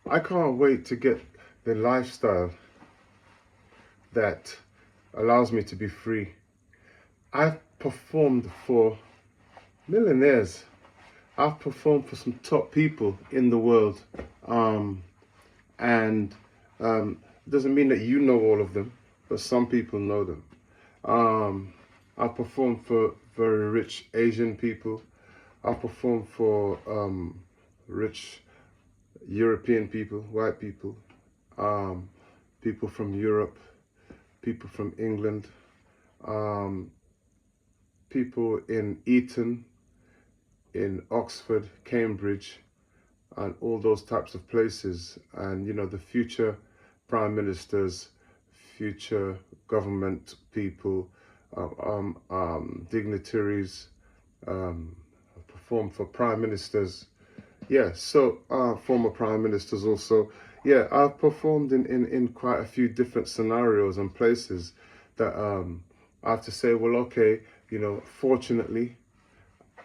I can't wait to get the lifestyle that allows me to be free. I've performed for millionaires. I've performed for some top people in the world. Um, and it doesn't mean that you know all of them, but some people know them. Um, I've performed for very rich Asian people. I've performed for rich European people, white people, um, people from Europe, people from England, um, people in Eton, in Oxford, Cambridge, and all those types of places. And, you know, the future prime ministers, future government people, dignitaries, perform for prime ministers. Yeah, so former prime ministers also. Yeah, I've performed in quite a few different scenarios and places that I have to say, well, okay, you know, fortunately,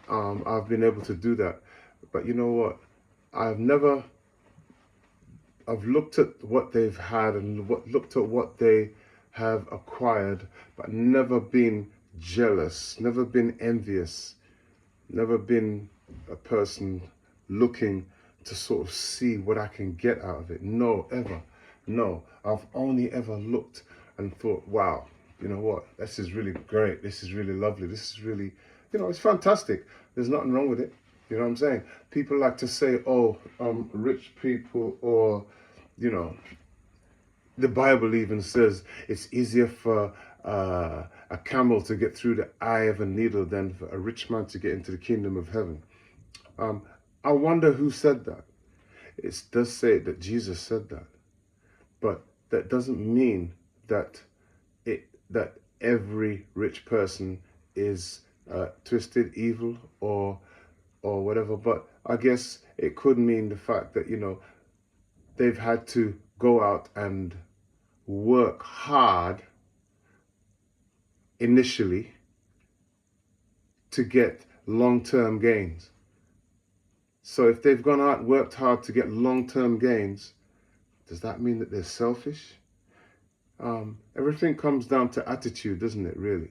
I've been able to do that. But you know what? I've never, I've looked at what they've had and looked at what they have acquired, but never been jealous, never been envious, never been a person looking to sort of see what I can get out of it. No, ever. No, I've only ever looked and thought, wow, you know what? This is really great. This is really lovely. This is really, you know, it's fantastic. There's nothing wrong with it. You know what I'm saying? People like to say, oh, rich people, or, you know, the Bible even says it's easier for a camel to get through the eye of a needle than for a rich man to get into the kingdom of heaven. Um, I wonder who said that. It does say that Jesus said that, but that doesn't mean that that every rich person is twisted, evil, or whatever. But I guess it could mean the fact that, you know, they've had to go out and work hard initially to get long-term gains. So if they've gone out and worked hard to get long-term gains, does that mean that they're selfish? Everything comes down to attitude, doesn't it, really?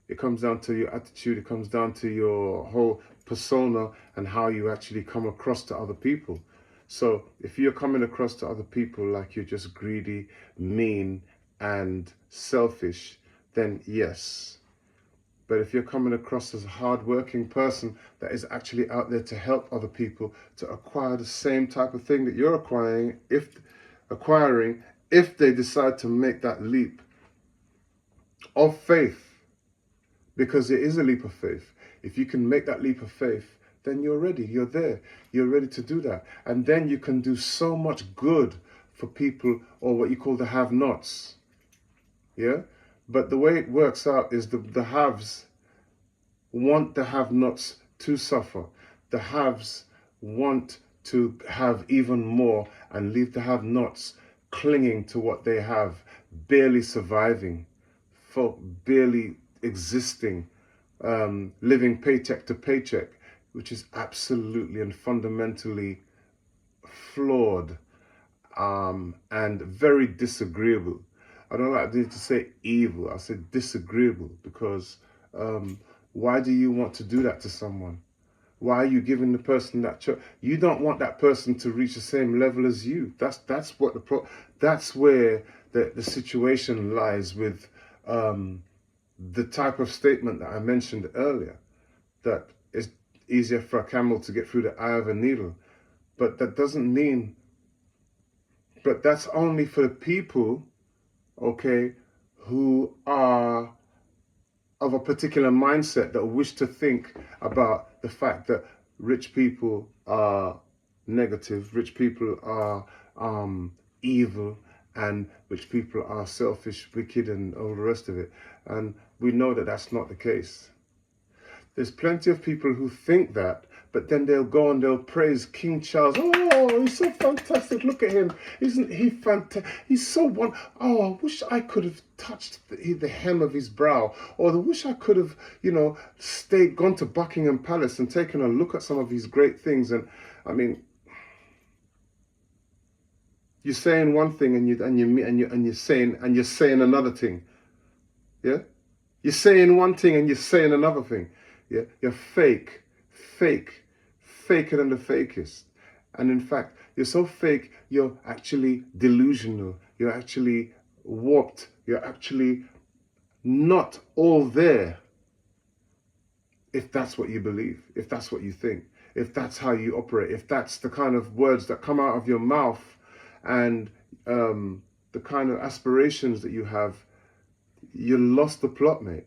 It comes down to your attitude. It comes down to your whole persona and how you actually come across to other people. So if you're coming across to other people like you're just greedy, mean, and selfish, then yes. But if you're coming across as a hard-working person that is actually out there to help other people to acquire the same type of thing that you're acquiring, if they decide to make that leap of faith, because it is a leap of faith. If you can make that leap of faith, then you're ready. You're there. You're ready to do that. And then you can do so much good for people, or what you call the have-nots. Yeah? But the way it works out is the haves want the have-nots to suffer. The haves want to have even more and leave the have-nots clinging to what they have, barely surviving, folk barely existing, living paycheck to paycheck, which is absolutely and fundamentally flawed, and very disagreeable. I don't like to say evil, I say disagreeable, because why do you want to do that to someone? Why are you giving the person that choice? You don't want that person to reach the same level as you. That's what that's where the situation lies with the type of statement that I mentioned earlier, that it's easier for a camel to get through the eye of a needle. But that doesn't mean, but that's only for the people, okay, who are of a particular mindset, that wish to think about the fact that rich people are negative, rich people are evil, and rich people are selfish, wicked, and all the rest of it. And we know that that's not the case. There's plenty of people who think that, but then they'll go and they'll praise King Charles. Oh, he's so fantastic. Look at him. Isn't he fantastic? He's so one. Oh, I wish I could have touched the hem of his brow. Or I wish I could have, you know, gone to Buckingham Palace and taken a look at some of his great things. And I mean, You're saying one thing and you're saying another thing. Yeah? You're saying one thing and you're saying another thing. Yeah? You're fake, faker than the fakest. And in fact, you're so fake, you're actually delusional. You're actually warped. You're actually not all there. If that's what you believe, if that's what you think, if that's how you operate, if that's the kind of words that come out of your mouth and the kind of aspirations that you have, you lost the plot, mate.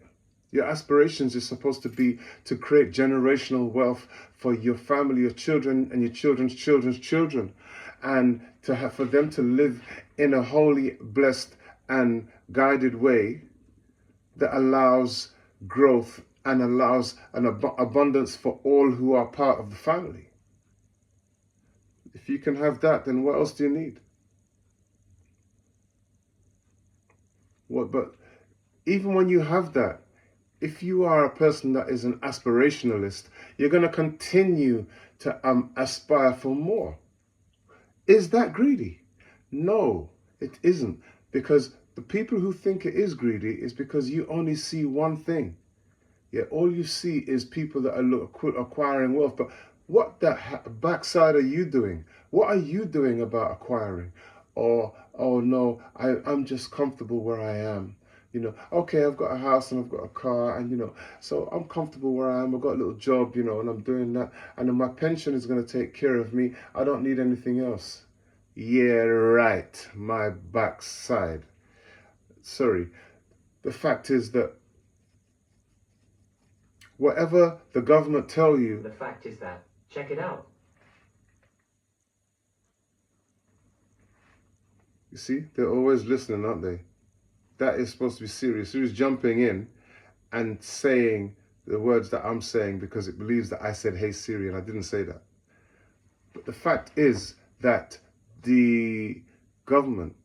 Your aspirations is supposed to be to create generational wealth for your family, your children, and your children's children's children, and to have for them to live in a holy, blessed, and guided way that allows growth and allows an abundance for all who are part of the family. If you can have that, then what else do you need? But even when you have that, if you are a person that is an aspirationalist, you're going to continue to aspire for more. Is that greedy? No, it isn't. Because the people who think it is greedy is because you only see one thing. Yeah, all you see is people that are acquiring wealth. But what the backside are you doing? What are you doing about acquiring? Or, oh no, I'm just comfortable where I am. Okay, I've got a house and I've got a car and, so I'm comfortable where I am. I've got a little job, and I'm doing that. And then my pension is going to take care of me. I don't need anything else. Yeah, right. My backside. Sorry. The fact is that whatever the government tell you... The fact is that, check it out. You see, they're always listening, aren't they? That is supposed to be serious. Who's jumping in and saying the words that I'm saying because it believes that I said, hey Siri, and I didn't say that. But the fact is that the government,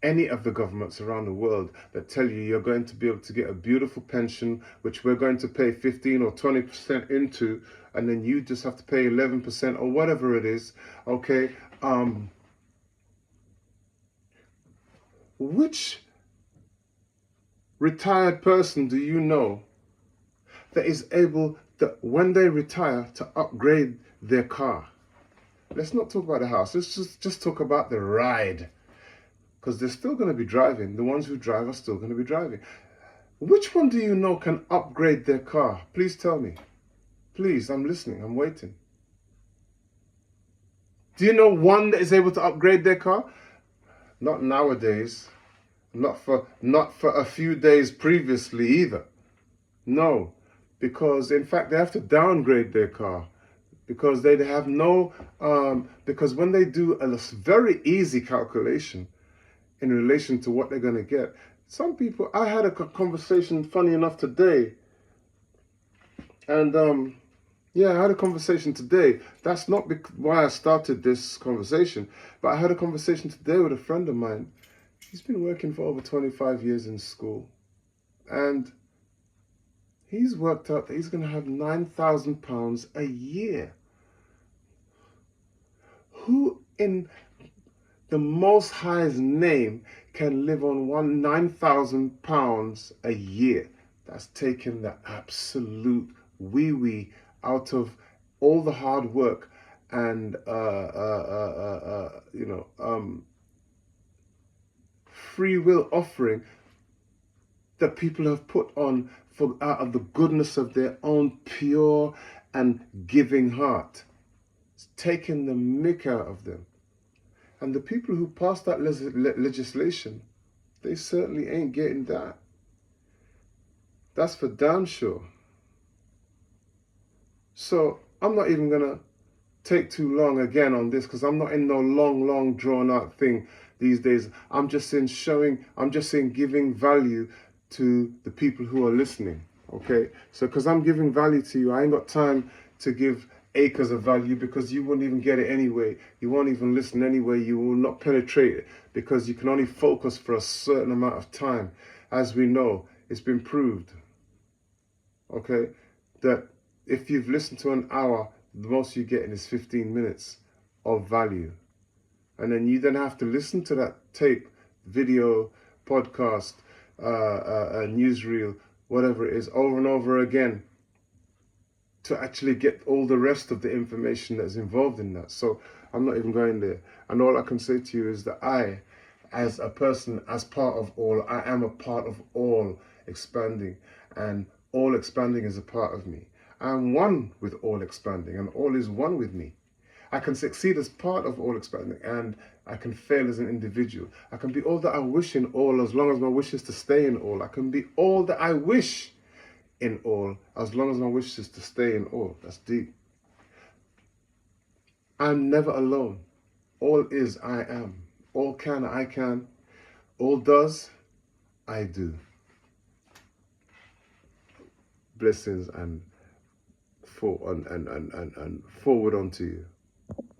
any of the governments around the world that tell you you're going to be able to get a beautiful pension, which we're going to pay 15 or 20% into, and then you just have to pay 11% or whatever it is, okay? Which retired person do you know that is able to, when they retire, to upgrade their car? Let's not talk about the house. Let's just talk about the ride. Because they're still going to be driving. The ones who drive are still going to be driving. Which one do you know can upgrade their car? Please tell me. Please, I'm listening. I'm waiting. Do you know one that is able to upgrade their car? Not nowadays. Not for a few days previously either. No. Because, in fact, they have to downgrade their car. Because they have no... because when they do a very easy calculation in relation to what they're going to get. Some people, I had a conversation, funny enough, today. And, yeah, I had a conversation today. That's not why I started this conversation. But I had a conversation today with a friend of mine. He's been working for over 25 years in school. And he's worked out that he's going to have £9,000 a year. Who in the Most High's name can live on £9,000 a year? That's taking the absolute wee-wee out of all the hard work and free will offering that people have put on for out of the goodness of their own pure and giving heart. It's taking the mick out of them. And the people who passed that legislation, they certainly ain't getting that. That's for damn sure. So I'm not even going to take too long again on this because I'm not in no long drawn out thing these days. I'm just saying giving value to the people who are listening. Okay? So because I'm giving value to you, I ain't got time to give acres of value because you wouldn't even get it anyway. You won't even listen anyway. You will not penetrate it because you can only focus for a certain amount of time. As we know, it's been proved, okay, that if you've listened to an hour, the most you're getting is 15 minutes of value. And then you then have to listen to that tape, video, podcast, newsreel, whatever it is, over and over again to actually get all the rest of the information that's involved in that. So I'm not even going there. And all I can say to you is that I, as a person, as part of all, I am a part of all expanding, and all expanding is a part of me. I'm one with all expanding, and all is one with me. I can succeed as part of all expanding, and I can fail as an individual. I can be all that I wish in all, as long as my wish is to stay in all. I can be all that I wish in all, as long as my wish is to stay in all. That's deep. I'm never alone. All is, I am. All can, I can. All does, I do. Blessings and forward unto you.